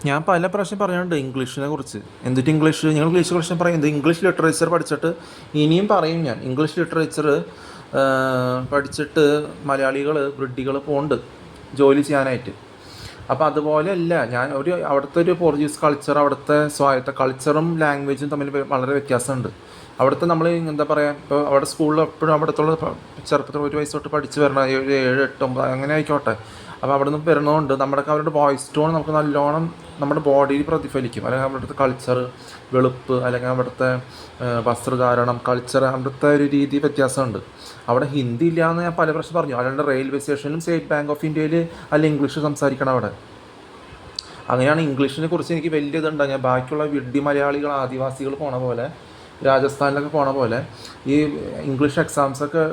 ഞാൻ പല പ്രാവശ്യം പറയാനുണ്ട് ഇംഗ്ലീഷിനെ കുറിച്ച്. എന്നിട്ട് നിങ്ങൾ ഇംഗ്ലീഷ് കുറിച്ച് പറയുന്നത് ഇംഗ്ലീഷ് ലിറ്ററേച്ചർ പഠിച്ചിട്ട് ഇനിയും പറയും ഞാൻ. ഇംഗ്ലീഷ് ലിറ്ററേച്ചർ പഠിച്ചിട്ട് മലയാളികൾ ബ്രിഡികൾ പോകുന്നുണ്ട് ജോലി ചെയ്യാനായിട്ട്. അപ്പോൾ അതുപോലെയല്ല ഞാൻ അവിടുത്തെ ഒരു പോർച്ചുഗീസ് കൾച്ചർ, അവിടുത്തെ സ്വായത്ത കൾച്ചറും ലാംഗ്വേജും തമ്മിൽ വളരെ വ്യത്യാസമുണ്ട്. അവിടുത്തെ നമ്മൾ എന്താ പറയുക, ഇപ്പോൾ അവിടെ സ്കൂളിൽ എപ്പോഴും അവിടുത്തെ ചെറുപ്പത്തിൽ 1 വയസ്സ് തൊട്ട് പഠിച്ച് വരണം, 7, 7, 8, 9 അങ്ങനെ ആയിക്കോട്ടെ. അപ്പോൾ അവിടെ നിന്ന് വരുന്നതുകൊണ്ട് അവരുടെ വോയിസ് ടോൺ നമുക്ക് നല്ലോണം നമ്മുടെ ബോഡിയിൽ പ്രതിഫലിക്കും. അല്ലെങ്കിൽ അവിടുത്തെ കൾച്ചർ, വെളുപ്പ്, അല്ലെങ്കിൽ അവിടുത്തെ വസ്ത്രധാരണം, കൾച്ചർ, അവിടുത്തെ ഒരു രീതി വ്യത്യാസമുണ്ട്. അവിടെ ഹിന്ദി ഇല്ല എന്ന് ഞാൻ പല പ്രാവശ്യം പറഞ്ഞു. അല്ലാണ്ട് റെയിൽവേ സ്റ്റേഷനിലും സ്റ്റേറ്റ് ബാങ്ക് ഓഫ് ഇന്ത്യയിൽ അല്ല ഇംഗ്ലീഷ് സംസാരിക്കണം അവിടെ. അങ്ങനെയാണ് ഇംഗ്ലീഷിനെ കുറിച്ച് എനിക്ക് വലിയ ഇതുണ്ടാകും. ഞാൻ ബാക്കിയുള്ള വിഡ്ഢി മലയാളികൾ, ആദിവാസികൾ പോണ പോലെ, രാജസ്ഥാനിലൊക്കെ പോണ പോലെ ഈ ഇംഗ്ലീഷ് എക്സാംസൊക്കെ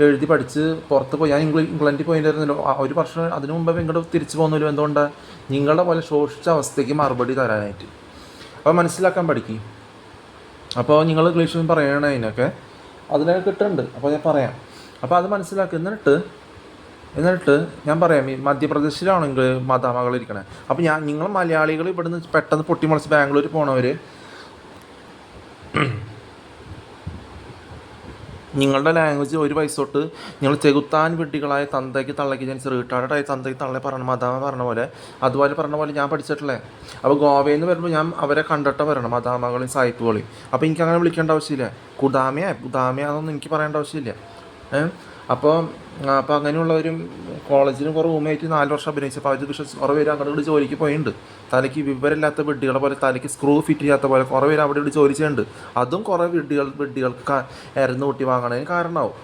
എഴുതി പഠിച്ച് പുറത്ത് പോയി. ഞാൻ ഇംഗ്ലണ്ടിൽ പോയിരുന്നല്ലോ 1 വർഷം അതിനു മുമ്പ് ഇങ്ങോട്ട് തിരിച്ചു പോകുന്നല്ലോ. എന്തുകൊണ്ടാണ്? നിങ്ങളുടെ പോലെ ശോഷിച്ച അവസ്ഥയ്ക്ക് മറുപടി തരാനായിട്ട്. അപ്പോൾ മനസ്സിലാക്കാൻ പഠിക്കും. അപ്പോൾ നിങ്ങൾ ഇംഗ്ലീഷിൽ പറയണതിനൊക്കെ അതിനൊക്കെ കിട്ടുന്നുണ്ട്. അപ്പോൾ ഞാൻ പറയാം. അപ്പോൾ അത് മനസ്സിലാക്കുക. എന്നിട്ട് ഞാൻ പറയാം, ഈ മധ്യപ്രദേശിലാണെങ്കിൽ മദാമകൾ ഇരിക്കണേ. അപ്പോൾ നിങ്ങൾ മലയാളികൾ ഇവിടുന്ന് പെട്ടെന്ന് പൊട്ടിമുളച്ച് ബാംഗ്ലൂർ പോണവർ, നിങ്ങളുടെ ലാംഗ്വേജ് 1 വയസ്സ് തൊട്ട് നിങ്ങൾ ചെകുത്താൻ വിഡ്ഢികളായ തന്തയ്ക്ക് തള്ളയ്ക്ക് ജനിച്ച് റീട്ടാർഡായ തന്തയ്ക്ക് തള്ളെ പറഞ്ഞ മദാമ പറഞ്ഞ പോലെ, അതുപോലെ പറഞ്ഞ പോലെ ഞാൻ പഠിച്ചിട്ടില്ലേ. അപ്പോൾ ഗോവയിൽ നിന്ന് വരുമ്പോൾ ഞാൻ അവരെ കണ്ടിട്ട് വരണം, മദാമകളെയും സായിപ്പുകളെയും. അപ്പോൾ എനിക്ക് അങ്ങനെ വിളിക്കേണ്ട ആവശ്യമില്ല. കുദാമയാണെന്നൊന്നും എനിക്ക് പറയേണ്ട ആവശ്യമില്ല. അപ്പോൾ അങ്ങനെയുള്ളവരും കോളേജിലും കുറേ റൂമായിട്ട് 4 വർഷം അഭിനയിച്ചപ്പോൾ അവർ കുറേ പേര് അങ്ങോട്ട് ജോലിക്ക് പോയിട്ടുണ്ട്. തലയ്ക്ക് വിവരമില്ലാത്ത വിഡ്ഢികളെ പോലെ, തലയ്ക്ക് സ്ക്രൂ ഫിറ്റ് ചെയ്യാത്ത പോലെ കുറേ പേര് അവിടെ ജോലി ചെയ്യുന്നുണ്ട്. അതും കുറേ വിഡ്ഢികൾക്ക് ഇരന്ന് കൂട്ടി വാങ്ങണതിന് കാരണമാവും.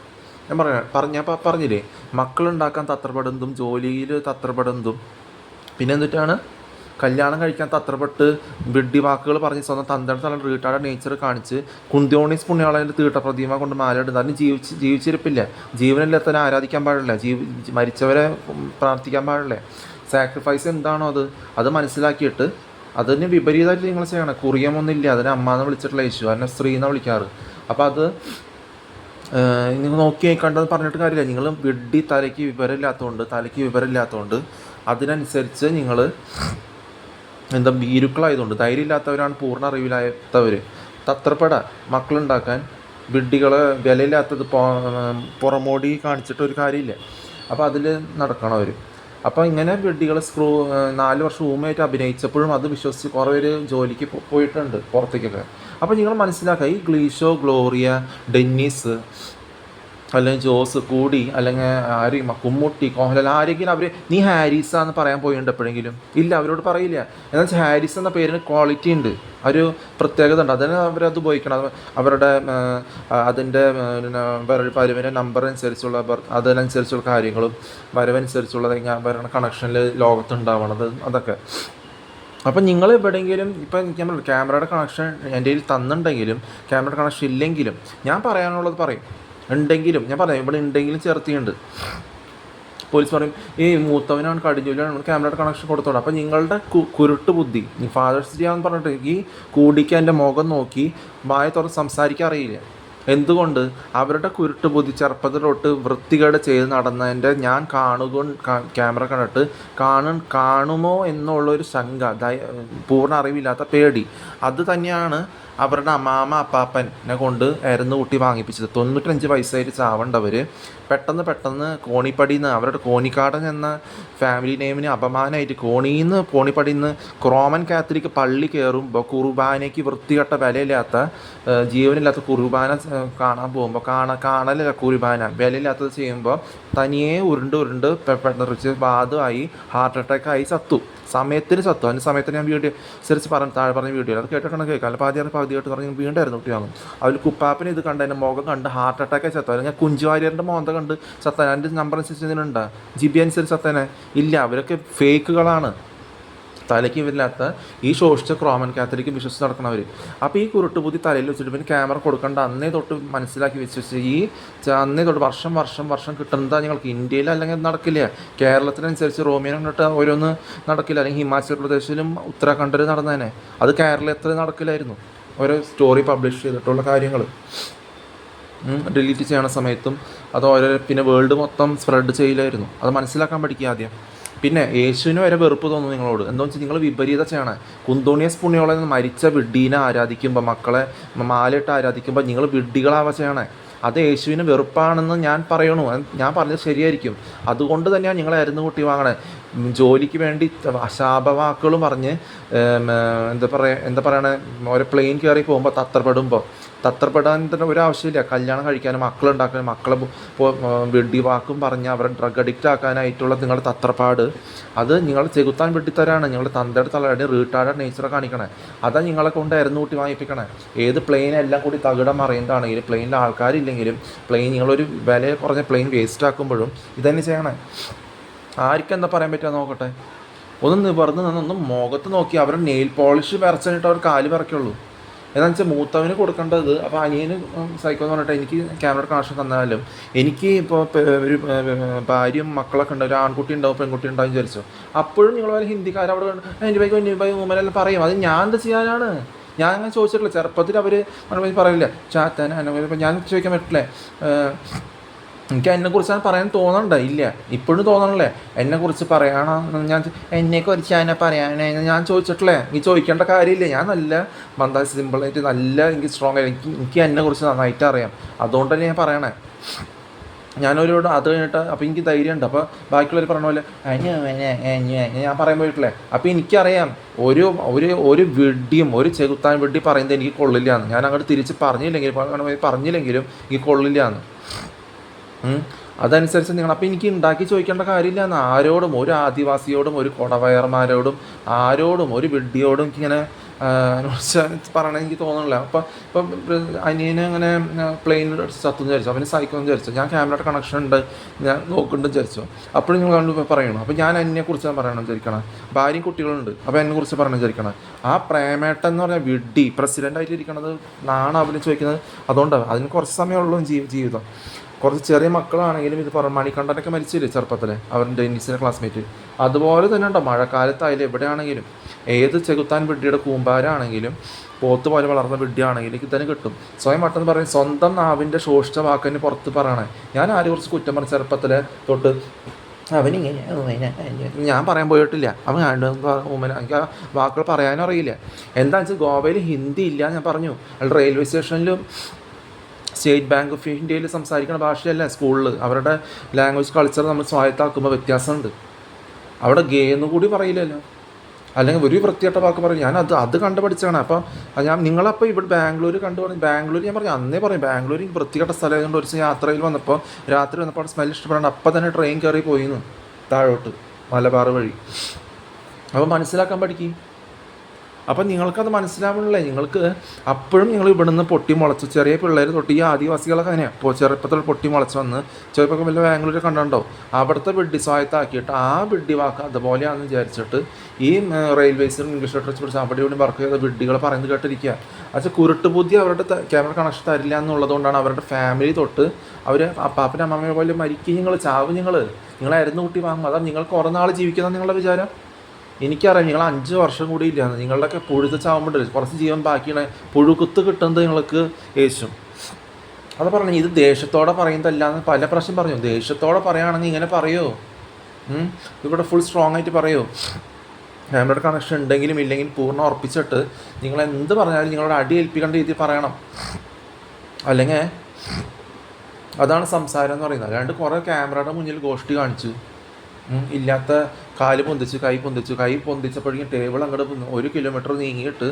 ഞാൻ പറഞ്ഞില്ലേ, മക്കളുണ്ടാക്കാൻ തത്രപ്പെടുന്നതും ജോലിയിൽ തത്രപ്പെടുന്നതും പിന്നെ എന്നിട്ടാണ് കല്യാണം കഴിക്കാൻ തത്രപ്പെട്ട് വിഡ്ഢി വാക്കുകൾ പറഞ്ഞ് സ്വന്തം തന്തയുടെ തല റീട്ടാർഡ് നേച്ചർ കാണിച്ച് കുന്തിയോണീസ് പുണ്യാളൻ്റെ തീട്ട പ്രതിമ കൊണ്ട് മാലയിടുന്നത്. അതിന് ജീവിച്ചിരിപ്പില്ല. ജീവനില്ലാത്തവരെ ആരാധിക്കാൻ പാടില്ല, മരിച്ചവരെ പ്രാർത്ഥിക്കാൻ പാടില്ല. സാക്രിഫൈസ് എന്താണോ അത് മനസ്സിലാക്കിയിട്ട് അതിന് വിപരീതമായിട്ട് നിങ്ങൾ ചെയ്യണം. കുറിയമൊന്നുമില്ല, അതിനെ അമ്മാന്ന് വിളിച്ചിട്ടുള്ള യേശു, അതിനെ സ്ത്രീ എന്നാണ് വിളിക്കാറ്. അപ്പോൾ അത് നിങ്ങൾ നോക്കി കണ്ടത് പറഞ്ഞിട്ട് കാര്യമില്ല. നിങ്ങൾ വിഡ്ഢി തലയ്ക്ക് വിവരമില്ലാത്തതുകൊണ്ട് അതിനനുസരിച്ച് നിങ്ങൾ ഭീരുക്കളായതുകൊണ്ട്, ധൈര്യമില്ലാത്തവരാണ് പൂർണ്ണ അറിവില്ലാത്തവർ. തത്രപ്പെട മക്കളുണ്ടാക്കാൻ വിഡ്ഢികളെ വിലയില്ലാത്തത് പുറമോടി കാണിച്ചിട്ട് ഒരു കാര്യമില്ല. അപ്പോൾ അതിൽ നടക്കണം അവർ. അപ്പോൾ ഇങ്ങനെ വിഡ്ഢികൾ 4 വർഷം ഊമയായിട്ട് അഭിനയിച്ചപ്പോഴും അത് വിശ്വസിച്ച് കുറേ പേര് ജോലിക്ക് പോയിട്ടുണ്ട് പുറത്തേക്കൊക്കെ. അപ്പോൾ നിങ്ങൾ മനസ്സിലാക്കുക, ഈ ഗ്ലീഷോ, ഗ്ലോറിയ, ഡെന്നീസ്, അല്ലെങ്കിൽ ജോസ് കൂടി, അല്ലെങ്കിൽ ആരും കുമ്മുട്ടി, കോഹലൽ, ആരെങ്കിലും അവർ നീ ഹാരിസാന്ന് പറയാൻ പോയിട്ടുണ്ട് എപ്പോഴെങ്കിലും? ഇല്ല, അവരോട് പറയില്ല. എന്നാൽ വെച്ചാൽ ഹാരിസ് എന്ന പേരിന് ക്വാളിറ്റി ഉണ്ട്, ഒരു പ്രത്യേകത ഉണ്ട്. അതിന് അവരത് ഉപയോഗിക്കണം. അവരുടെ അതിൻ്റെ വരവിൻ്റെ നമ്പർ അനുസരിച്ചുള്ള അതിനനുസരിച്ചുള്ള കാര്യങ്ങളും വരവനുസരിച്ചുള്ള അവരുടെ കണക്ഷനിൽ ലോകത്തുണ്ടാവണത് അതൊക്കെ. അപ്പം നിങ്ങൾ എവിടെയെങ്കിലും ഇപ്പം ക്യാമറയുടെ കണക്ഷൻ എൻ്റെ കയ്യിൽ തന്നിട്ടുണ്ടെങ്കിലും ക്യാമറയുടെ കണക്ഷൻ ഇല്ലെങ്കിലും ഞാൻ പറയാനുള്ളത് പറയും. ഉണ്ടെങ്കിലും ഞാൻ പറയാം, ഇവിടെ ഉണ്ടെങ്കിലും ചേർത്തിയുണ്ട്. പോലീസ് പറയും ഈ മൂത്തവനാണ് കടിഞ്ഞൂലാണ് ക്യാമറയുടെ കണക്ഷൻ കൊടുത്തോളാം. അപ്പം നിങ്ങളുടെ കുരുട്ട് ബുദ്ധി, ഈ ഫാദേഴ്സ് ഡേ ആണെന്ന് പറഞ്ഞിട്ട് ഈ കൂടിക്ക് എൻ്റെ മുഖം നോക്കി വായ തുറന്ന് സംസാരിക്കാൻ അറിയില്ല. എന്തുകൊണ്ട്? അവരുടെ കുരുട്ട് ബുദ്ധി ചെറുപ്പത്തിലോട്ട് വൃത്തികേട് ചെയ്ത് നടന്നതിൻ്റെ ഞാൻ ക്യാമറ കണ്ടിട്ട് കാണുമോ എന്നുള്ളൊരു ശങ്ക, പൂർണ്ണ അറിവില്ലാത്ത പേടി, അത് തന്നെയാണ് അവരുടെ അപ്പാപ്പനെ കൊണ്ട് ഇരന്ന് കൂട്ടി വാങ്ങിപ്പിച്ചത്. 95 വയസ്സായിട്ട് ചാവേണ്ടവർ പെട്ടെന്ന് കോണിപ്പടിയിൽ നിന്ന്, അവരുടെ കോണിക്കാടൻ എന്ന ഫാമിലി നെയിമിന് അപമാനമായിട്ട് കോണിപ്പടിയിൽ നിന്ന് റോമൻ കാത്തലിക് പള്ളി കയറുമ്പോൾ കുർബാനയ്ക്ക് വൃത്തികെട്ട വിലയില്ലാത്ത ജീവനില്ലാത്ത കുർബാന കാണാൻ പോകുമ്പോൾ കാണലില്ല, കുർബാന വിലയില്ലാത്തത് ചെയ്യുമ്പോൾ തനിയെ ഉരുണ്ട് പെട്ടെന്ന് ബാധമായി ഹാർട്ട് അറ്റാക്കായി ചത്തു. സമയത്തിന് ചത്തു. അതിന് സമയത്തിന് ഞാൻ വീഡിയോ അനുസരിച്ച് താഴെ പറഞ്ഞ വീഡിയോ അത് കേട്ടിട്ടാണ് കേൾക്കാം. പകുതി കേട്ട് പറഞ്ഞ് വീണ്ടായിരുന്നു കുട്ടി വാങ്ങും. അതിൽ കുപ്പാപ്പിന് ഇത് കണ്ട് എൻ്റെ മുഖം കണ്ട് ഹാർട്ട് അറ്റാക്കായി ചത്തു. അല്ലെങ്കിൽ കുഞ്ചുവാര്യരുടെ മോന്ത കണ്ട് ചത്താൻ. എൻ്റെ നമ്പർ അനുസരിച്ച് ഇതിനുണ്ടോ GB അനുസരിച്ച് ചത്താനെ? ഇല്ല, അവരൊക്കെ ഫേക്കുകളാണ്. തലയ്ക്ക് ഇവരില്ലാത്ത ഈ ശോഷിച്ച റോമൻ കാത്തലിക്ക് വിശ്വസിച്ച് നടക്കുന്നവർ. അപ്പോൾ ഈ കുരുട്ടുബുദ്ധി തലയിൽ വെച്ചിട്ട് പിന്നെ ക്യാമറ കൊടുക്കേണ്ട അന്നേ തൊട്ട് മനസ്സിലാക്കി വിശ്വസിച്ച് അന്നേ തൊട്ട് വർഷം കിട്ടുന്നതാണ് ഞങ്ങൾക്ക്. ഇന്ത്യയിൽ അല്ലെങ്കിൽ നടക്കില്ല. കേരളത്തിനനുസരിച്ച് റോമിയോ കണ്ടിട്ട് ഓരോന്ന് നടക്കില്ല. അല്ലെങ്കിൽ ഹിമാചൽ പ്രദേശിലും ഉത്തരാഖണ്ഡിലും നടന്നതന്നെ അത് കേരളത്തിൽ നടക്കില്ലായിരുന്നു. ഓരോ സ്റ്റോറി പബ്ലിഷ് ചെയ്തിട്ടുള്ള കാര്യങ്ങൾ ഡിലീറ്റ് ചെയ്യണ സമയത്തും അത് പിന്നെ വേൾഡ് മൊത്തം സ്പ്രെഡ് ചെയ്യില്ലായിരുന്നു. അത് മനസ്സിലാക്കാൻ പഠിക്കുക ആദ്യം. പിന്നെ യേശുവിന് വരെ വെറുപ്പ് തോന്നും നിങ്ങളോട്. എന്താണെന്ന് വെച്ചാൽ നിങ്ങൾ വിപരീത ചെയ്യണം. കുന്തോണിയസ് പുണ്യോളെ മരിച്ച വിഡ്ഡീനെ ആരാധിക്കുമ്പോൾ, മക്കളെ മാലയിട്ട് ആരാധിക്കുമ്പോൾ നിങ്ങൾ വിഡ്ഢികളാവ ചെയ്യണേ. അത് യേശുവിന് വെറുപ്പാണെന്ന് ഞാൻ പറയണു. ഞാൻ പറഞ്ഞത് ശരിയായിരിക്കും. അതുകൊണ്ട് തന്നെയാണ് നിങ്ങളെ അരുന്ന് കൂട്ടി വാങ്ങണേ. ജോലിക്ക് വേണ്ടി ശാപവാക്കുകളും പറഞ്ഞ് എന്താ പറയണേ, ഒരു പ്ലെയിൻ കയറി പോകുമ്പോൾ തത്രപ്പെടാൻ തന്നെ ഒരാവശ്യമില്ല. കല്യാണം കഴിക്കാനും മക്കളുണ്ടാക്കാനും മക്കളെ വെടി വാക്കും പറഞ്ഞ് അവരെ ഡ്രഗ് അഡിക്റ്റ് ആക്കാനായിട്ടുള്ള നിങ്ങളുടെ തത്രപ്പാട്, അത് നിങ്ങൾ ചെകുത്താൻ വെട്ടിത്തരാണ്. നിങ്ങളുടെ തന്തയുടെ തലയുടെ റീട്ടാർഡ് നേച്ചറെ കാണിക്കണേ. അതാ നിങ്ങളെ കൊണ്ട് കൂട്ടി വാങ്ങിപ്പിക്കണേ. ഏത് പ്ലെയിൻ എല്ലാം കൂടി തകിടം മറിയുന്നതാണെങ്കിലും, പ്ലെയിനിൽ ആൾക്കാരില്ലെങ്കിലും, പ്ലെയിൻ നിങ്ങളൊരു വില കുറഞ്ഞ പ്ലെയിൻ വേസ്റ്റ് ആക്കുമ്പോഴും ഇതന്നെ ചെയ്യണേ. ആർക്കും എന്താ പറയാൻ പറ്റുക നോക്കട്ടെ. ഒന്ന് നിവർന്ന് നിന്നൊന്ന് മുഖത്ത് നോക്കി അവരുടെ നെയിൽ പോളിഷ് വരച്ചിട്ട് അവർ കാല് വിറയ്ക്കുള്ളൂ. എന്താണെന്ന് വെച്ചാൽ മൂത്തവന് കൊടുക്കേണ്ടത്. അപ്പോൾ അനിയന് സൈക്കോ എന്ന് പറഞ്ഞിട്ട് എനിക്ക് ക്യാമറ കണക്ഷൻ തന്നാലും എനിക്ക് ഇപ്പോൾ ഒരു ഭാര്യയും മക്കളൊക്കെ ഉണ്ട്, ഒരു ആൺകുട്ടി ഉണ്ടാവും പെൺകുട്ടി ഉണ്ടാവും വിചാരിച്ചു. അപ്പോഴും നിങ്ങൾ വല്ല ഹിന്ദിക്കാരവിടെ എൻ്റെ ബൈ ഉമ്മനെല്ലാം പറയും. അത് ഞാൻ എന്താ ചെയ്യാനാണ്? ഞാൻ അങ്ങനെ ചോദിച്ചിട്ടില്ല. ചെറുപ്പത്തിൽ അവർ പറയില്ല ചാത്തൻ ഇപ്പം ഞാൻ ചോദിക്കാൻ പറ്റില്ലേ. എനിക്ക് എന്നെക്കുറിച്ച് പറയാൻ തോന്നണ്ട ഇല്ല, ഇപ്പോഴും തോന്നണല്ലേ എന്നെക്കുറിച്ച് പറയണം. എന്നെക്കുറിച്ച് അതിനെ പറയാനേ ഞാൻ ചോദിച്ചിട്ടില്ലേ. നീ ചോദിക്കേണ്ട കാര്യമില്ല. ഞാൻ നല്ല സിമ്പിളായിട്ട് നല്ല എനിക്ക് സ്ട്രോങ് ആയി എനിക്ക് എന്നെക്കുറിച്ച് നന്നായിട്ട് അറിയാം. അതുകൊണ്ട് തന്നെ ഞാൻ പറയണേ. ഞാനൊരുപാട് അത് കഴിഞ്ഞിട്ട് അപ്പോൾ എനിക്ക് ധൈര്യമുണ്ട്. അപ്പോൾ ബാക്കിയുള്ളവർ പറഞ്ഞ പോലെ ഞാൻ പറയാൻ പോയിട്ടില്ലേ. അപ്പോൾ എനിക്കറിയാം ഒരു ഒരു ഒരു വെടിയും ഒരു ചെകുത്താൻ വെടി പറയുന്നത് എനിക്ക് കൊള്ളില്ല. ഞാൻ അങ്ങോട്ട് തിരിച്ച് പറഞ്ഞില്ലെങ്കിലും എനിക്ക് കൊള്ളില്ല. അതനുസരിച്ച് നിങ്ങൾ അപ്പോൾ എനിക്ക് ഉണ്ടാക്കി ചോദിക്കേണ്ട കാര്യമില്ല. ആരോടും, ഒരു ആദിവാസിയോടും ഒരു കൊടവയർമാരോടും ആരോടും ഒരു വിഡ്ഢിയോടും എനിക്കിങ്ങനെ പറയണത് എനിക്ക് തോന്നണില്ല. ഇപ്പം അനിയനെ അങ്ങനെ പ്ലെയിനിൽ ചത്തുന്ന് വിചാരിച്ചു, അവന് സൈക്കോന്ന് വിചാരിച്ചു, ഞാൻ ക്യാമറയുടെ കണക്ഷൻ ഉണ്ട് ഞാൻ നോക്കുന്നുണ്ട് വിചാരിച്ചു. അപ്പോഴും നിങ്ങൾ കണ്ട് പറയണം. അപ്പോൾ ഞാൻ എന്നെക്കുറിച്ച് ഞാൻ പറയണം വിചാരിക്കണം. ഭാര്യയും കുട്ടികളുണ്ട്, അപ്പോൾ എന്നെക്കുറിച്ച് പറയണം വിചാരിക്കണം. ആ പ്രേമേട്ടൻ എന്ന് പറഞ്ഞാൽ വിഡ്ഢി പ്രസിഡൻ്റായിട്ട് ഇരിക്കണത് നാണ് അവന് ചോദിക്കുന്നത്. അതുകൊണ്ടാണ് അതിന് കുറച്ച് സമയമുള്ളൂ ജീവിതം. കുറച്ച് ചെറിയ മക്കളാണെങ്കിലും ഇത് മണികണ്ഠനൊക്കെ മരിച്ചില്ലേ ചെറുപ്പത്തിൽ, അവരുടെ ടെന്നീസിൻ്റെ ക്ലാസ്മേറ്റ്. അതുപോലെ തന്നെ ഉണ്ടോ മഴക്കാലത്തായാലും എവിടെയാണെങ്കിലും ഏത് ചെകുത്താൻ വിഡ്ഢിയുടെ കൂമ്പാരാണെങ്കിലും പോത്ത് പോലെ വളർന്ന വിഡ്ഢിയാണെങ്കിലും എനിക്ക് തന്നെ കിട്ടും. സ്വയം വട്ടെന്ന് പറയും. സ്വന്തം നാവിൻ്റെ ശോഷിച്ച വാക്കിന് പുറത്ത് പറയണേ. ഞാൻ ആരെ കുറിച്ച് കുറ്റം പറഞ്ഞ ചെറുപ്പത്തിൽ തൊട്ട് അവനിങ്ങനെ ഞാൻ പറയാൻ പോയിട്ടില്ല. അവൻ എനിക്ക് ആ വാക്കുകൾ പറയാനും അറിയില്ല. എന്താണെന്ന് വെച്ചാൽ ഗോവയിൽ ഹിന്ദി ഇല്ല ഞാൻ പറഞ്ഞു. റെയിൽവേ സ്റ്റേഷനിലും സ്റ്റേറ്റ് ബാങ്ക് ഓഫ് ഇന്ത്യയിൽ സംസാരിക്കുന്ന ഭാഷയല്ല സ്കൂളിൽ. അവരുടെ ലാംഗ്വേജ് കൾച്ചർ നമ്മൾ സ്വായത്താക്കുമ്പോൾ വ്യത്യാസമുണ്ട്. അവിടെ ഗേ എന്ന് കൂടി പറയില്ലല്ലോ, അല്ലെങ്കിൽ ഒരു വൃത്തിയായിട്ട വാക്ക് പറയും. ഞാൻ അത് കണ്ടുപഠിച്ചാണ്. അപ്പോൾ നിങ്ങളപ്പോൾ ഇവിടെ ബാംഗ്ലൂർ ബാംഗ്ലൂർ ഞാൻ പറഞ്ഞു അന്നേ പറയും ബാംഗ്ലൂർ വൃത്തികെട്ട സ്ഥലമായതുകൊണ്ട് ഒരു യാത്രയിൽ വന്നപ്പോൾ രാത്രി വന്നപ്പോൾ അവിടെ സ്മെൽ ഇഷ്ടപ്പെടാണ്ട് അപ്പം തന്നെ ട്രെയിൻ കയറി പോയിന്ന് താഴോട്ട് മലബാർ വഴി. അപ്പോൾ മനസ്സിലാക്കാൻ പഠിക്കും. അപ്പം നിങ്ങൾക്കത് മനസ്സിലാവണില്ലേ. നിങ്ങൾക്ക് അപ്പോഴും നിങ്ങൾ ഇവിടുന്ന് പൊട്ടി മുളച്ച് ചെറിയ പിള്ളേർ തൊട്ട് ഈ ആദിവാസികളൊക്കെ അങ്ങനെയാണ്. ഇപ്പോൾ ചെറുപ്പത്തിൽ പൊട്ടി മുളച്ച് വന്ന് ചെറുപ്പം വലിയ ബാംഗ്ലൂർ കണ്ടോ അവിടുത്തെ വിഡ്ഢി സ്വായത്താക്കിയിട്ട് ആ വിഡ്ഢി വാക്ക് അതുപോലെയാണെന്ന് വിചാരിച്ചിട്ട് ഈ റെയിൽവേസിൽ ഇംഗ്ലീഷ് ലിറ്ററേച്ചർ പഠിച്ച് അവിടെ ഇവിടെ വർക്ക് ചെയ്ത വിഡ്ഢികൾ പറയുന്നത് കേട്ടിരിക്കുക. പക്ഷേ കുരുട്ട് ബുദ്ധി അവരുടെ ക്യാമറ കണക്ഷൻ തരില്ല എന്നുള്ളതുകൊണ്ടാണ് അവരുടെ ഫാമിലി തൊട്ട് അവർ അപ്പാപ്പൻ്റെ അമ്മമ്മയെ പോലെ മരിക്കും. നിങ്ങൾ ചാവ് നിങ്ങളായിരുന്നു കൂട്ടി വാങ്ങും. അതാണ് നിങ്ങൾക്ക് കുറേ നാൾ ജീവിക്കുന്ന നിങ്ങളുടെ വിചാരം. എനിക്കറിയാം നിങ്ങൾ 5 വർഷം കൂടി ഇല്ല. നിങ്ങളുടെയൊക്കെ പുഴുത്ത് ചാവുമ്പോഴേ കുറച്ച് ജീവൻ ബാക്കിയാണ്. പുഴുക്കുത്ത് കിട്ടുന്നത് നിങ്ങൾക്ക് യേശു. അത് പറഞ്ഞു. ഇത് ദേഷ്യത്തോടെ പറയുന്നതല്ല എന്ന് പല പ്രാവശ്യം പറഞ്ഞു. ദേഷ്യത്തോടെ പറയുകയാണെങ്കിൽ ഇങ്ങനെ പറയുമോ? ഇവിടെ ഫുൾ സ്ട്രോങ് ആയിട്ട് പറയുമോ? ക്യാമറയുടെ കണക്ഷൻ ഉണ്ടെങ്കിലും ഇല്ലെങ്കിലും പൂർണ്ണം ഉറപ്പിച്ചിട്ട് നിങ്ങൾ എന്ത് പറഞ്ഞാലും നിങ്ങളുടെ അടി ഏൽപ്പിക്കേണ്ട രീതിയിൽ പറയണം. അല്ലെങ്കിൽ അതാണ് സംസാരം എന്ന് പറയുന്നത്. അല്ലാണ്ട് കുറേ ക്യാമറയുടെ മുന്നിൽ ഗോഷ്ടി കാണിച്ചു ഇല്ലാത്ത കാല് പൊന്തിച്ച് കൈ പൊന്തിച്ചപ്പോഴേക്കും ടേബിൾ അങ്ങോട്ട് 1 കിലോമീറ്റർ നീങ്ങിയിട്ട്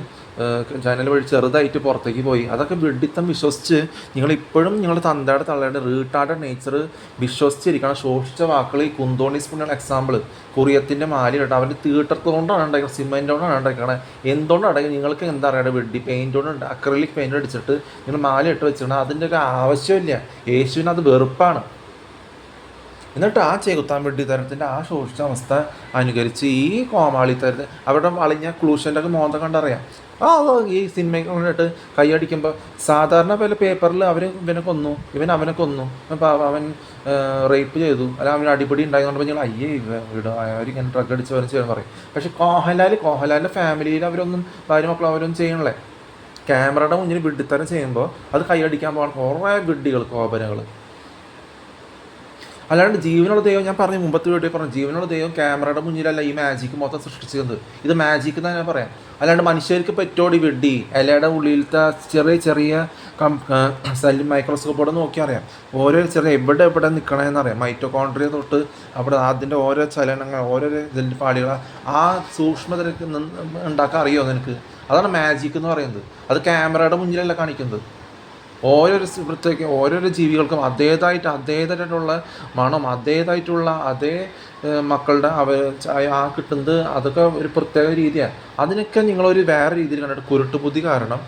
ജനൽ വഴി ചെറുതായിട്ട് പുറത്തേക്ക് പോയി. അതൊക്കെ വിഡിത്തം വിശ്വസിച്ച് നിങ്ങളിപ്പോഴും നിങ്ങളുടെ തന്തയുടെ തള്ളയുടെ റീട്ടാർഡ് നേച്ചർ വിശ്വസിച്ചിരിക്കണം. ശോഷിച്ച വാക്കുകൾ ഈ കുന്തോണി സ്പൂണുള്ള എക്സാമ്പിൾ കുറിയത്തിൻ്റെ മാല ഇട്ട് അവൻ്റെ തീട്ടത്തോണ്ടാണ് ഉണ്ടാക്കുന്നത്, സിമെൻ്റ് കൊണ്ടാണ് ഉണ്ടാക്കുന്നത്. എന്തുകൊണ്ടാണ് നിങ്ങൾക്ക് എന്താ പറയുക വെഡ്ഡി പെയിൻ്റ് കൊണ്ട് അക്രലിക് പെയിൻ്റ് അടിച്ചിട്ട് നിങ്ങൾ മാല ഇട്ട് വെച്ചിട്ടുണ്ട്. അതിൻ്റെ ഒരു ആവശ്യമില്ല. യേശുവിന് അത് വെറുപ്പാണ്. എന്നിട്ട് ആ ചെകുത്താൻ വെഡ്ഡി തരത്തിൻ്റെ ആ ശോഷിച്ച അവസ്ഥ അനുകരിച്ച് ഈ കോമാളി തരത്തിൽ അവരുടെ വളഞ്ഞ ക്ലൂഷൻ്റെ ഒക്കെ മോന്തം കണ്ടറിയാം. ഈ സിനിമയ്ക്ക് കൊണ്ടിട്ട് കൈയടിക്കുമ്പോൾ സാധാരണ പോലെ പേപ്പറിൽ ഇവനെ കൊന്നു അവൻ റേപ്പ് ചെയ്തു അല്ല അവന് അടിപിടി ഉണ്ടായതുകൊണ്ട് നിങ്ങൾ അവരിങ്ങനെ ഡ്രഗ് അടിച്ച് വരെ ചെയ്യാൻ പറയും. പക്ഷേ കോഹൻലാലിൻ്റെ ഫാമിലിയിൽ അവരൊന്നും ഭാര്യ മക്കളും അവരൊന്നും ചെയ്യണല്ലേ. ക്യാമറയുടെ മുന്നിൽ വിഡ്ഢിത്തരം ചെയ്യുമ്പോൾ അത് കൈയടിക്കാൻ പോകാൻ കുറേ വിഡ്ഢികൾ കോപനകൾ. അല്ലാണ്ട് ജീവനുള്ള ദൈവം, ഞാൻ പറഞ്ഞു മുമ്പത്തെ വീഡിയോ പറഞ്ഞു, ജീവനുള്ള ദൈവം ക്യാമറയുടെ മുന്നിലല്ല ഈ മാജിക്ക് മൊത്തം സൃഷ്ടിച്ചത്. ഇത് മാജിക്ക് തന്നെ പറയാം. അല്ലാണ്ട് മനുഷ്യർക്ക് പറ്റോടി വെഡ്ഡി ഇലയുടെ ഉള്ളിലത്തെ ചെറിയ ചെറിയ മൈക്രോസ്കോപ്പോടെ നോക്കി അറിയാം ഓരോ ചെറിയ എവിടെ നിൽക്കണമെന്ന് അറിയാം. മൈറ്റോകോൺട്രിയ തൊട്ട് അവിടെ അതിൻ്റെ ഓരോ ചലനങ്ങൾ, ഓരോ ഇതിൻ്റെ പാളികൾ ആ സൂക്ഷ്മതയ്ക്ക് ഉണ്ടാക്കാൻ അറിയുമോ നിനക്ക്? അതാണ് മാജിക് എന്ന് പറയുന്നത്. അത് ക്യാമറയുടെ മുന്നിലല്ല കാണിക്കുന്നത്. ഓരോരോ പ്രത്യേക ഓരോരോ ജീവികൾക്കും അതേതായിട്ടുള്ള മണം, അതേതായിട്ടുള്ള അതേ മക്കളുടെ ആ കിട്ടുന്നത് അതൊക്കെ ഒരു പ്രത്യേക രീതിയാണ്. അതിനൊക്കെ നിങ്ങളൊരു വേറെ രീതിയിൽ കണ്ടിട്ട് കുരുട്ടുബുദ്ധി കാരണം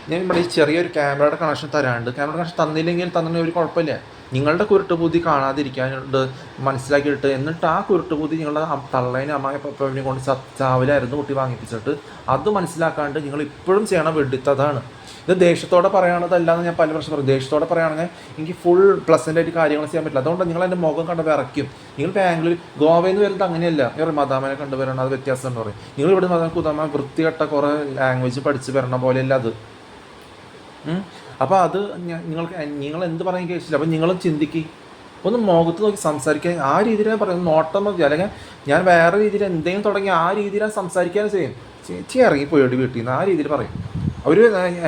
ഞാൻ ഇവിടെ ഈ ചെറിയൊരു ക്യാമറയുടെ കണക്ഷൻ തരാണ്ട്, ക്യാമറ കണക്ഷൻ തന്നില്ലെങ്കിൽ തന്നെ ഒരു കുഴപ്പമില്ല. നിങ്ങളുടെ കുരുട്ടുബുദ്ധി കാണാതിരിക്കാനുണ്ട് മനസ്സിലാക്കിയിട്ട്, എന്നിട്ട് ആ കുരുട്ടുബുദ്ധി നിങ്ങളുടെ തള്ളേനെ അമ്മായി പപ്പനെ കൊണ്ട് ചാവിലായിരുന്നു കുട്ടി വാങ്ങിപ്പിച്ചിട്ട് അത് മനസ്സിലാക്കാണ്ട് നിങ്ങൾ ഇപ്പോഴും ചെയ്യണം വെഡിത്തതാണ്. ഇത് ദേഷ്യത്തോടെ പറയുകയാണെന്നല്ലാന്ന് ഞാൻ പല പ്രശ്നം പറയും. ദേഷ്യത്തോടെ പറയുകയാണെങ്കിൽ എനിക്ക് ഫുൾ പ്ലസൻ്റായിട്ട് കാര്യങ്ങൾ ചെയ്യാൻ പറ്റില്ല. അതുകൊണ്ട് നിങ്ങൾ എൻ്റെ മുഖം കണ്ട് വിറയ്ക്കും. നിങ്ങൾ ബാംഗ്ലൂർ ഗോവയിൽ നിന്ന് വരുന്നത് അങ്ങനെയല്ല. ഇവർ മദാമനെ കണ്ടു വരണം, അത് വ്യത്യാസം എന്ന് പറയും. നിങ്ങൾ ഇവിടെ കുതമ വൃത്തികെട്ട കുറേ ലാംഗ്വേജ് പഠിച്ച് വരണ പോലെയല്ല അത്. അപ്പോൾ അത് നിങ്ങൾ എന്ത് പറയാൻ കേസില്ല. അപ്പം നിങ്ങളും ചിന്തിക്കുക, ഒന്ന് മുഖത്ത് നോക്കി സംസാരിക്കാൻ ആ രീതിയിലാണ് പറയുന്നത്. നോട്ടം നോക്കി അല്ലെങ്കിൽ ഞാൻ വേറെ രീതിയിൽ എന്തെങ്കിലും തുടങ്ങി ആ രീതിയിലാണ് സംസാരിക്കാൻ ചെയ്യും. ചേച്ചി ഇറങ്ങിപ്പോയി വീട്ടിൽ നിന്ന് ആ രീതിയിൽ പറയും. അവർ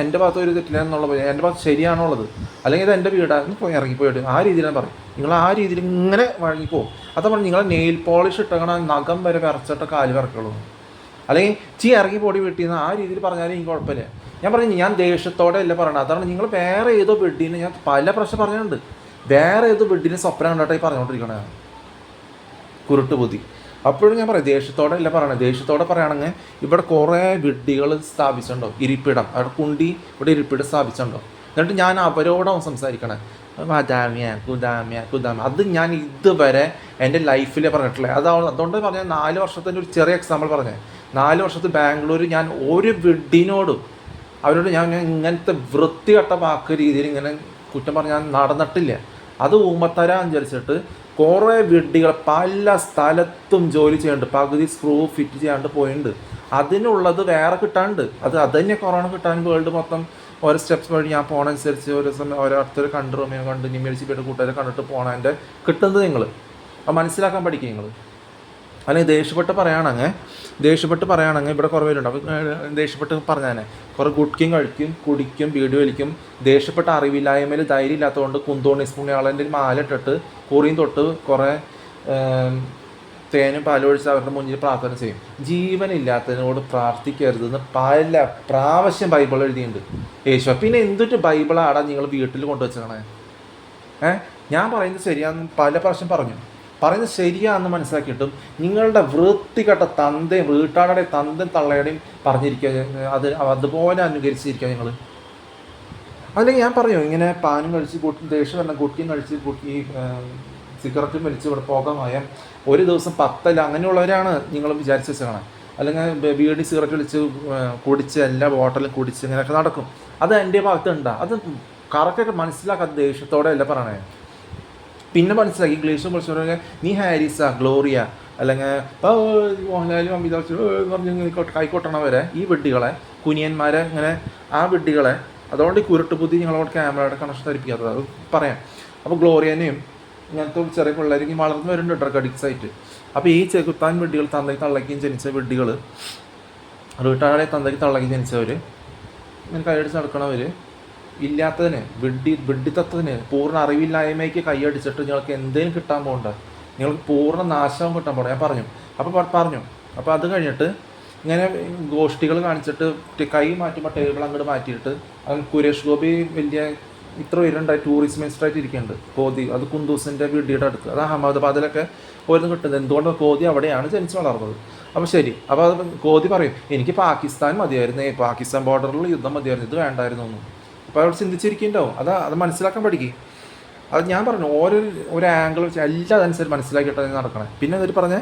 എൻ്റെ ഭാഗത്ത് ഒരു തെറ്റില്ല എന്നുള്ള പോലെ എൻ്റെ ഭാഗത്ത് ശരിയാണുള്ളത്, അല്ലെങ്കിൽ ഇത് എൻ്റെ വീടായിരുന്നു പോയി ഇറങ്ങിപ്പോയിട്ട് ആ രീതിയിലാണ് പറയും. നിങ്ങൾ ആ രീതിയിൽ ഇങ്ങനെ വഴങ്ങിപ്പോവും. അതാ പറഞ്ഞു നിങ്ങൾ നെയിൽ പോളിഷ് ഇട്ടങ്ങനെ നഖം വരെ വിറച്ചിട്ട കാല് വിറക്കുള്ളൂ, അല്ലെങ്കിൽ ഇറങ്ങി പൊടി വീട്ടിൽ നിന്ന് ആ രീതിയിൽ പറഞ്ഞാലും എനിക്ക് കുഴപ്പമില്ല. ഞാൻ പറഞ്ഞു ഞാൻ ദേഷ്യത്തോടെ അല്ല പറയണത്. അതാണ് നിങ്ങൾ വേറെ ഏതോ ബെഡിനെ ഞാൻ പല പ്രശ്നം പറഞ്ഞിട്ടുണ്ട്. വേറെ ഏതോ ബെഡിനെ സ്വപ്നം കണ്ടിട്ടായി പറഞ്ഞുകൊണ്ടിരിക്കണേ കുരുട്ടുബുദ്ധി. അപ്പോഴും ഞാൻ പറയാം ദേഷ്യത്തോടെ അല്ല പറയണത്. ദേഷ്യത്തോടെ പറയുകയാണെങ്കിൽ ഇവിടെ കുറേ വിഡ്ഢികൾ സ്ഥാപിച്ചിട്ടുണ്ടോ ഇരിപ്പിടം, അവിടെ കുണ്ടി ഇവിടെ ഇരിപ്പിടം സ്ഥാപിച്ചിട്ടുണ്ടോ. എന്നിട്ട് ഞാൻ അവരോടാവും സംസാരിക്കണേ കുദാമ്യ. അത് ഞാൻ ഇതുവരെ എൻ്റെ ലൈഫിൽ പറഞ്ഞിട്ടില്ല. അതുകൊണ്ട് പറഞ്ഞാൽ 4 വർഷത്തിൻ്റെ ഒരു ചെറിയ എക്സാമ്പിൾ പറഞ്ഞത്. 4 വർഷത്തിൽ ബാംഗ്ലൂർ ഞാൻ ഒരു വിഡ്ഢിനോടും അവരോട് ഞാൻ ഇങ്ങനത്തെ വൃത്തികെട്ട വാക്ക് രീതിയിൽ ഇങ്ങനെ കുറ്റം പറഞ്ഞാൽ നടന്നിട്ടില്ല. അത് ഊമത്തര അനുസരിച്ചിട്ട് കുറേ വിഡ്ഢികൾ പല സ്ഥലത്തും ജോലി ചെയ്യുന്നുണ്ട്, പകുതി സ്ക്രൂ ഫിറ്റ് ചെയ്യാണ്ട് പോയിട്ടുണ്ട്. അതിനുള്ളത് വേറെ കിട്ടാണ്ട് അത് തന്നെ കൊറോണ കിട്ടാൻ വേൾഡ് മൊത്തം ഓരോ സ്റ്റെപ്സ് വഴി ഞാൻ പോകണനുസരിച്ച് ഓരോ സമയം ഓരോരുത്തർ കണ്ട് റൂമിനെ കണ്ട് നിമ്മേടിച്ചിട്ട് കൂട്ടുകാരെ കണ്ടിട്ട് പോകണതിൻ്റെ കിട്ടുന്നത് നിങ്ങൾ അത് മനസ്സിലാക്കാൻ പഠിക്കുക നിങ്ങൾ. അല്ലെങ്കിൽ ദേഷ്യപ്പെട്ട് പറയുകയാണെങ്കിൽ ഇവിടെ കുറേ പേരുണ്ട്. അപ്പോൾ ദേഷ്യപ്പെട്ട് പറഞ്ഞാൽ കുറേ ഗുഡ്ക്കും കഴിക്കും, കുടിക്കും, വീഡിയോ വലിക്കും. ദേഷ്യപ്പെട്ട അറിവില്ലായ്മയിൽ ധൈര്യം ഇല്ലാത്തതുകൊണ്ട് കുന്തോണി പുണ്യാളൻ്റെ മാലിട്ടിട്ട് കുറിയും തൊട്ട് കുറേ തേനും പാലൊഴിച്ച് അവരുടെ മുന്നിൽ പ്രാർത്ഥന ചെയ്യും. ജീവനില്ലാത്തതിനോട് പ്രാർത്ഥിക്കരുതെന്ന് പല പ്രാവശ്യം ബൈബിൾ എഴുതിയിട്ടുണ്ട് യേശു. പിന്നെ എന്തൊരു ബൈബിളാടാ നിങ്ങൾ വീട്ടിൽ കൊണ്ടുവച്ചേക്കണേ? ഞാൻ പറയുന്നത് ശരിയാണെന്ന് പല പ്രാവശ്യം പറയുന്നത് ശരിയാണെന്ന് മനസ്സിലാക്കിയിട്ടും നിങ്ങളുടെ വൃത്തികെട്ട തന്തയും വീട്ടാളുടെ തന്തയും തള്ളയുടെയും പറഞ്ഞിരിക്കുക അതുപോലെ അനുകരിച്ചിരിക്കുക നിങ്ങൾ. അല്ലെങ്കിൽ ഞാൻ പറയൂ ഇങ്ങനെ പാനും കഴിച്ച് ദേഷ്യം പറഞ്ഞ കുട്ടിയും കഴിച്ച് ഈ സിഗരറ്റും വലിച്ച് ഇവിടെ പോകാമായ ഒരു ദിവസം 10 അങ്ങനെയുള്ളവരാണ് നിങ്ങൾ വിചാരിച്ച് വെച്ചാണ്. അല്ലെങ്കിൽ ബീഡി സിഗരറ്റ് വലിച്ച് കുടിച്ച് എല്ലാ ബോട്ടലും കുടിച്ച് ഇങ്ങനെയൊക്കെ നടക്കും. അത് എൻ്റെ ഭാഗത്തുണ്ടാ. അത് കറക്റ്റായിട്ട് മനസ്സിലാക്കാത്ത ദേഷ്യത്തോടെ അല്ല പറയണേ. പിന്നെ മനസ്സിലാക്കി ഇംഗ്ലീഷും പഠിച്ചു നീ ഹാരിസാ ഗ്ലോറിയ അല്ലെങ്കിൽ മോഹൻലാലും അമിതാഭ് പറഞ്ഞ് കൈക്കൊട്ടണവരെ ഈ വിഡ്ഢികളെ കുനിയന്മാരെ ഇങ്ങനെ ആ വിഡ്ഢികളെ അതുകൊണ്ട് ഈ കുരുട്ടുബുദ്ധി നിങ്ങളോട് ക്യാമറയുടെ കണക്ഷൻ ധരിപ്പിക്കാത്തത് അത് പറയാം. അപ്പോൾ ഗ്ലോറിയനെയും ഇങ്ങനത്തെ ചെറിയ പിള്ളേർക്ക് വളർന്നു വരുന്നുണ്ട് ഡ്രഗ് അഡിക്ട്സ് ആയിട്ട്. അപ്പോൾ ഈ ചെകുത്താൻ വിഡ്ഢികൾ തന്തയ്ക്ക് തള്ളയ്ക്കും ജനിച്ച വിഡ്ഢികൾ വീട്ടാളെ തന്തയ്ക്ക് തള്ളയ്ക്ക് ജനിച്ചവർ ഇങ്ങനെ കൈയടിച്ച് നടക്കണവർ ഇല്ലാത്തതിന് വിഡ്ഢിത്തത്തിന് പൂർണ്ണ അറിവില്ലായ്മയ്ക്ക് കൈയടിച്ചിട്ട് നിങ്ങൾക്ക് എന്തെങ്കിലും കിട്ടാൻ പോകണ്ട, നിങ്ങൾക്ക് പൂർണ്ണ നാശവും കിട്ടാൻ പോകണ്ട. ഞാൻ പറഞ്ഞു അപ്പോൾ അത് കഴിഞ്ഞിട്ട് ഇങ്ങനെ ഗോഷ്ഠികൾ കാണിച്ചിട്ട് കൈ മാറ്റുമ്പോൾ ടേബിൾ അങ്ങോട്ട് മാറ്റിയിട്ട് സുരേഷ് ഗോപി വലിയ ഇത്ര പേരുണ്ടായി ടൂറിസ്റ്റ് മിനിസ്റ്ററായിട്ട് ഇരിക്കുന്നുണ്ട്. കോതി അത് കുന്ദൂസിൻ്റെ വീഡിയോയുടെ അടുത്ത് അത് അഹമ്മദാബാദിലൊക്കെ ഓരോന്ന് കിട്ടുന്നത്. എന്തുകൊണ്ട് കോതി അവിടെയാണ് ജനിച്ച് വളർന്നത്. അപ്പോൾ ശരി, അപ്പോൾ അത് കോതി പറയും എനിക്ക് പാകിസ്ഥാൻ മതിയായിരുന്നു, പാകിസ്ഥാൻ ബോർഡറിൽ യുദ്ധം മതിയായിരുന്നു, ഇത് വേണ്ടായിരുന്നു ഒന്നും. അപ്പോൾ അവിടെ ചിന്തിച്ചിരിക്കുന്നുണ്ടാവും. അത് മനസ്സിലാക്കാൻ പഠിക്കും. അത് ഞാൻ പറഞ്ഞു ഒരു ആംഗിൾ വെച്ച് എല്ലാം അതനുസരിച്ച് മനസ്സിലാക്കിയിട്ട് നടക്കണേ. പിന്നെ എന്നിട്ട് പറഞ്ഞേ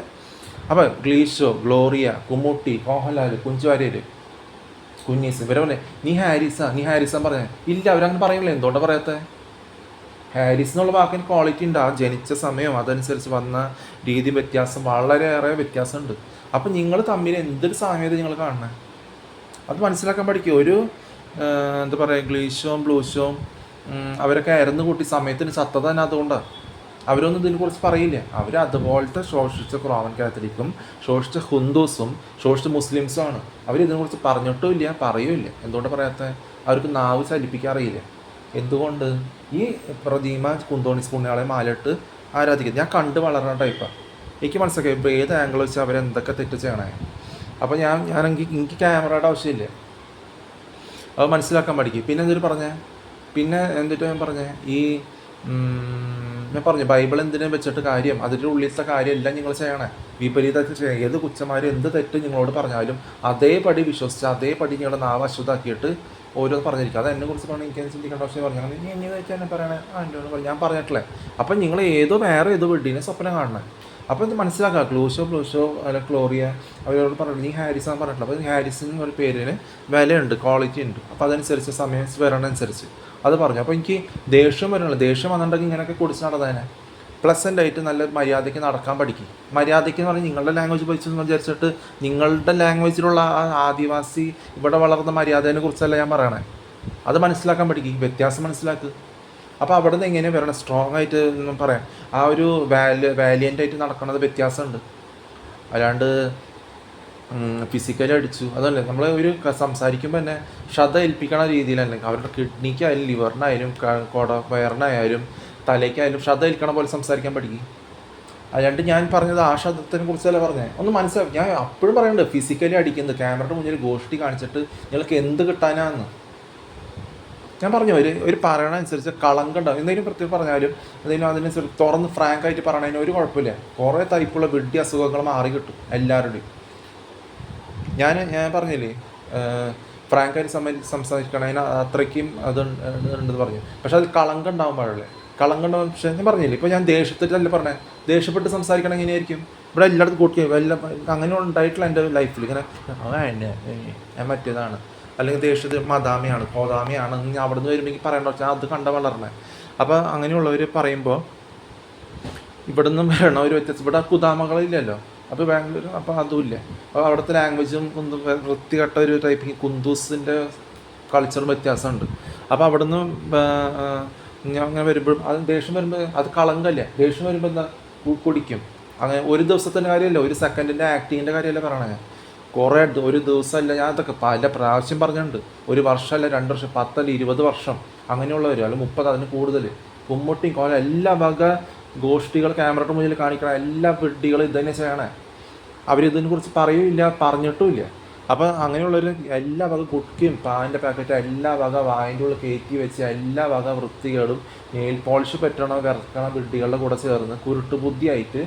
അപ്പോൾ ഗ്ലീഷോ, ഗ്ലോറിയ, കുമ്മൂട്ടി, മോഹൻലാൽ, കുഞ്ചുവാര്യർ, കുഞ്ഞീസ് ഇവരെ പറഞ്ഞേ നീ ഹാരിസാൻ പറഞ്ഞേ ഇല്ല. അവരങ്ങനെ പറയില്ല. എന്തുകൊണ്ടാണ് പറയാത്തത്? ഹാരിസ് എന്നുള്ള വാക്കിന് ക്വാളിറ്റി ഉണ്ട്. ആ ജനിച്ച സമയം അതനുസരിച്ച് വന്ന രീതി വ്യത്യാസം വളരെയേറെ വ്യത്യാസമുണ്ട്. അപ്പം നിങ്ങൾ തമ്മിൽ എന്തൊരു സാമ്യത നിങ്ങൾ കാണണേ അത് മനസ്സിലാക്കാൻ പഠിക്കും. ഒരു എന്താ പറയുക ഗ്ലീഷും ബ്ലൂഷും അവരൊക്കെ ആയിരുന്നു കൂട്ടി സമയത്തിന് ചത്തത് തന്നെ അതുകൊണ്ടാണ്. അവരൊന്നും ഇതിനെക്കുറിച്ച് പറയില്ല. അവർ അതുപോലത്തെ ശോഷിച്ച റോമൻ കാത്തലിക്കും ശോഷിച്ച ഹിന്ദുസും ശോഷിച്ച മുസ്ലിംസും ആണ്. അവരിതിനെക്കുറിച്ച് പറഞ്ഞിട്ടും ഇല്ല, പറയുമില്ല. എന്തുകൊണ്ട് പറയാത്ത? അവർക്ക് നാവ് ചലിപ്പിക്കാറിയില്ല. എന്തുകൊണ്ട്? ഈ പ്രതിമ കുന്തോണീസ് പുണ്യാളെ മാലയിട്ട് ആരാധിക്കുന്നത് ഞാൻ കണ്ട് വളർന്ന ടൈപ്പാണ്. എനിക്ക് മനസ്സിലാക്കി ഇപ്പോൾ ഏത് ആംഗിൾ വെച്ച് അവരെന്തൊക്കെ തെറ്റ് ചെയ്യണേ. അപ്പോൾ എനിക്ക് ക്യാമറയുടെ ആവശ്യമില്ല, അത് മനസ്സിലാക്കാൻ പഠിക്കും. പിന്നെ എന്തൊരു പറഞ്ഞേ, പിന്നെ എന്നിട്ട് ഞാൻ പറഞ്ഞേ, ഞാൻ പറഞ്ഞു ബൈബിൾ എന്തിനും വെച്ചിട്ട് കാര്യം, അതിൻ്റെ ഉള്ളിലത്തെ കാര്യം എല്ലാം നിങ്ങൾ ചെയ്യണേ. വിപരീതത്തിൽ ചെയ്യണം. ഏത് കുച്ചന്മാരും എന്ത് തെറ്റ് നിങ്ങളോട് പറഞ്ഞാലും അതേപടി വിശ്വസിച്ച് അതേപടി നിങ്ങളുടെ നാവ് അശുദ്ധാക്കിയിട്ട് ഓരോന്ന് പറഞ്ഞിരിക്കുക. അത് എന്നെക്കുറിച്ച് പറഞ്ഞാൽ എനിക്ക് ചിന്തിക്കേണ്ട ആവശ്യം പറഞ്ഞു. അങ്ങനെ നീ എങ്ങനെ വെച്ചാൽ എന്നെ പറയണേ, എന്നോട് പറഞ്ഞു, ഞാൻ പറഞ്ഞിട്ടില്ലേ. അപ്പം നിങ്ങൾ വേറെ ഏതോ വീട്ടിനെ സ്വപ്നം കാണണേ. അപ്പോൾ ഇത് മനസ്സിലാക്കുക. ബ്ലൂഷോ അല്ല ക്ലോറിയ അവരോട് പറഞ്ഞു നീ ഹാരിസ് എന്ന് പറഞ്ഞിട്ടില്ല. അപ്പോൾ ഹാരിസിന് ഒരു പേരിന് വിലയുണ്ട്, ക്വാളിറ്റി ഉണ്ട്. അപ്പോൾ അതനുസരിച്ച് സമയം വരണനുസരിച്ച് അത് പറഞ്ഞു. അപ്പോൾ എനിക്ക് ദേഷ്യം വരണല്ലോ. ദേഷ്യം വന്നിട്ടുണ്ടെങ്കിൽ ഇങ്ങനെയൊക്കെ കുടിച്ച് നടന്നതിനെ പ്ലസൻ്റ് ആയിട്ട് നല്ല മര്യാദയ്ക്ക് നടക്കാൻ പഠിക്കും. മര്യാദയ്ക്ക് എന്ന് പറഞ്ഞാൽ നിങ്ങളുടെ ലാംഗ്വേജ് പഠിച്ചെന്ന് വിചാരിച്ചിട്ട് നിങ്ങളുടെ ലാംഗ്വേജിലുള്ള ആദിവാസി ഇവിടെ വളർന്ന മര്യാദയെ കുറിച്ചല്ല ഞാൻ പറയണേ. അത് മനസ്സിലാക്കാൻ പഠിക്കും, വ്യത്യാസം മനസ്സിലാക്കുക. അപ്പോൾ അവിടെ നിന്ന് എങ്ങനെ വരണം, സ്ട്രോങ് ആയിട്ട് ഒന്നും പറയാം. ആ ഒരു വാലിയൻ്റായിട്ട് നടക്കുന്നത് വ്യത്യാസമുണ്ട്. അല്ലാണ്ട് ഫിസിക്കലി അടിച്ചു അതല്ലേ. നമ്മൾ ഒരു സംസാരിക്കുമ്പോൾ തന്നെ ശ്രദ്ധ ഏൽപ്പിക്കണ രീതിയിലല്ലെങ്കിൽ അവരുടെ കിഡ്നിക്കായാലും ലിവറിനായാലും വയറിനായാലും തലയ്ക്കായാലും ശ്രദ്ധ ഏൽക്കണ പോലെ സംസാരിക്കാൻ പഠിക്കും. അല്ലാണ്ട് ഞാൻ പറഞ്ഞത് ആ ശബ്ദത്തിനെ കുറിച്ചല്ല പറഞ്ഞത്. ഒന്ന് മനസ്സിലാക്കി. ഞാൻ അപ്പോഴും പറയുന്നുണ്ട് ഫിസിക്കലി അടിക്കുന്നത് ക്യാമറയുടെ മുന്നിൽ ഗോഷ്ടി കാണിച്ചിട്ട് നിങ്ങൾക്ക് എന്ത് കിട്ടാനാന്ന് ഞാൻ പറഞ്ഞു. ഒരു പറയണനുസരിച്ച് കളങ്കം ഉണ്ടാവും. എന്തെങ്കിലും പ്രത്യേകം പറഞ്ഞാലും എന്തെങ്കിലും അതിനനുസരിച്ച് തുറന്ന് ഫ്രാങ്കായിട്ട് പറയണതിന് ഒരു കുഴപ്പമില്ല. കുറേ ടൈപ്പുള്ള വിഡ്ഢി അസുഖങ്ങൾ മാറി കിട്ടും എല്ലാവരുടെയും. ഞാൻ പറഞ്ഞില്ലേ ഫ്രാങ്കായിട്ട് സംസാരിക്കണതിന് അത്രയ്ക്കും അത് ഉണ്ടെന്ന് പറഞ്ഞു. പക്ഷെ അത് കളങ്കം ഉണ്ടാവും പാടില്ലേ. കളങ്കം ഉണ്ടാവും. പക്ഷേ ഞാൻ പറഞ്ഞില്ലേ, ഇപ്പോൾ ഞാൻ ദേഷ്യത്തിട്ടല്ല പറഞ്ഞത്. ദേഷ്യപ്പെട്ട് സംസാരിക്കണം എങ്ങനെയായിരിക്കും? ഇവിടെ എല്ലായിടത്തും കൂട്ടി അങ്ങനെ ഉണ്ടായിട്ടില്ല എൻ്റെ ലൈഫിൽ. ഇങ്ങനെ ഞാൻ മറ്റേതാണ് അല്ലെങ്കിൽ ദേഷ്യത്തിൽ മദാമയാണ് കോതാമയാണ് അവിടെ നിന്ന് വരുമ്പോൾ പറയേണ്ട വെച്ചാൽ അത് കണ്ട വളരണേ. അപ്പോൾ അങ്ങനെയുള്ളവർ പറയുമ്പോൾ ഇവിടെ നിന്നും വരണ ഒരു വ്യത്യാസം. ഇവിടെ കുതാമകളില്ലല്ലോ. അപ്പോൾ ബാംഗ്ലൂർ അപ്പോൾ അതുമില്ല. അപ്പോൾ അവിടുത്തെ ലാംഗ്വേജും വൃത്തികെട്ട ഒരു ടൈപ്പിങ് കുന്തൂസിൻ്റെ കൾച്ചറും വ്യത്യാസമുണ്ട്. അപ്പോൾ അവിടെ നിന്ന് ഞാൻ അങ്ങനെ വരുമ്പോഴും അത് ദേഷ്യം വരുമ്പോൾ അത് കളങ്കല്ല. ദേഷ്യം വരുമ്പോൾ എന്താ കുടിക്കും. അങ്ങനെ ഒരു ദിവസത്തിൻ്റെ കാര്യമല്ല, ഒരു സെക്കൻഡിൻ്റെ ആക്ടിങ്ങിൻ്റെ കാര്യമല്ല പറയണേ. കുറേ ഒരു ദിവസമല്ല, ഞാൻ അതൊക്കെ പല പ്രാവശ്യം പറഞ്ഞിട്ടുണ്ട്. ഒരു വർഷമല്ല 2 വർഷം 10 അല്ല 20 വർഷം അങ്ങനെയുള്ളവർ അല്ലെങ്കിൽ 30 അതിന് കൂടുതൽ കുമ്മുട്ടിയും കോല എല്ലാ വക ഗോഷ്ഠികൾ ക്യാമറയുടെ മുന്നിൽ കാണിക്കണം. എല്ലാ വിഡ്ഢികളും ഇതന്നെ ചെയ്യണേ. അവരിതിനെക്കുറിച്ച് പറയുമില്ല, പറഞ്ഞിട്ടുമില്ല. അപ്പോൾ അങ്ങനെയുള്ളവർ എല്ലാ വക കുട്ടിയും പാൻ്റെ പാക്കറ്റ് എല്ലാ വക വായൻ്റെ ഉള്ളിൽ കയറ്റി വെച്ച് എല്ലാ വക വൃത്തികേടും നെയിൽ പോളിഷ് പറ്റണ വിറക്കണ വിഡ്ഢികളുടെ കൂടെ ചേർന്ന് കുരുട്ട് ബുദ്ധിയായിട്ട്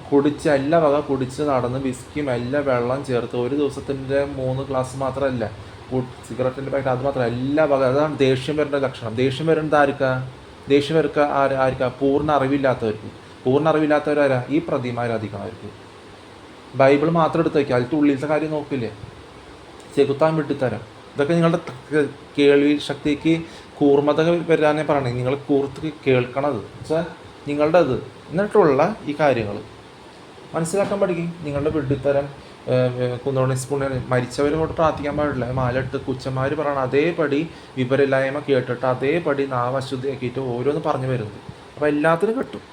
കുടിച്ച് എല്ലാ വക കുടിച്ച് നടന്ന് വിസ്കിയും എല്ലാ വെള്ളം ചേർത്ത് ഒരു ദിവസത്തിൻ്റെ 3 ഗ്ലാസ് മാത്രമല്ല സിഗരറ്റിൻ്റെ പാക്കറ്റ് അത് മാത്രമല്ല എല്ലാ വക. അതാണ് ദേഷ്യം വരേണ്ട ലക്ഷണം. ദേഷ്യം വരേണ്ടത് ദേഷ്യം ആർക്കാ? പൂർണ്ണ അറിവില്ലാത്തവർക്ക്. പൂർണ്ണ അറിവില്ലാത്തവരാരാ? ഈ പ്രതിമ ആരാധിക്കണവർക്ക്. ബൈബിൾ മാത്രം എടുത്ത് വയ്ക്കുക, അതിൻ്റെ ഉള്ളിലത്തെ കാര്യം നോക്കില്ലേ. ചെകുത്താൻ വിട്ടിത്തരം. ഇതൊക്കെ നിങ്ങളുടെ കേൾവി ശക്തിക്ക് കൂർമ്മത വരാനേ പറയണേ. നിങ്ങൾ കൂർത്ത് കേൾക്കണത് വെച്ചാൽ നിങ്ങളുടെ അത് എന്നിട്ടുള്ള ഈ കാര്യങ്ങൾ മനസ്സിലാക്കാൻ പഠിക്കും. നിങ്ങളുടെ വിഡ്ഢിത്തരം കുന്തോണീസ് പുണ്യ മരിച്ചവരോട് പ്രാർത്ഥിക്കാൻ പാടില്ല. മാലട്ട് കുച്ചന്മാർ പറയണം അതേപടി വിവരമില്ലായ്മ കേട്ടിട്ട് അതേപടി നാവ് അശുദ്ധിയാക്കിയിട്ട് ഓരോന്ന് പറഞ്ഞു വരുന്നത്. അപ്പോൾ എല്ലാത്തിനും കിട്ടും.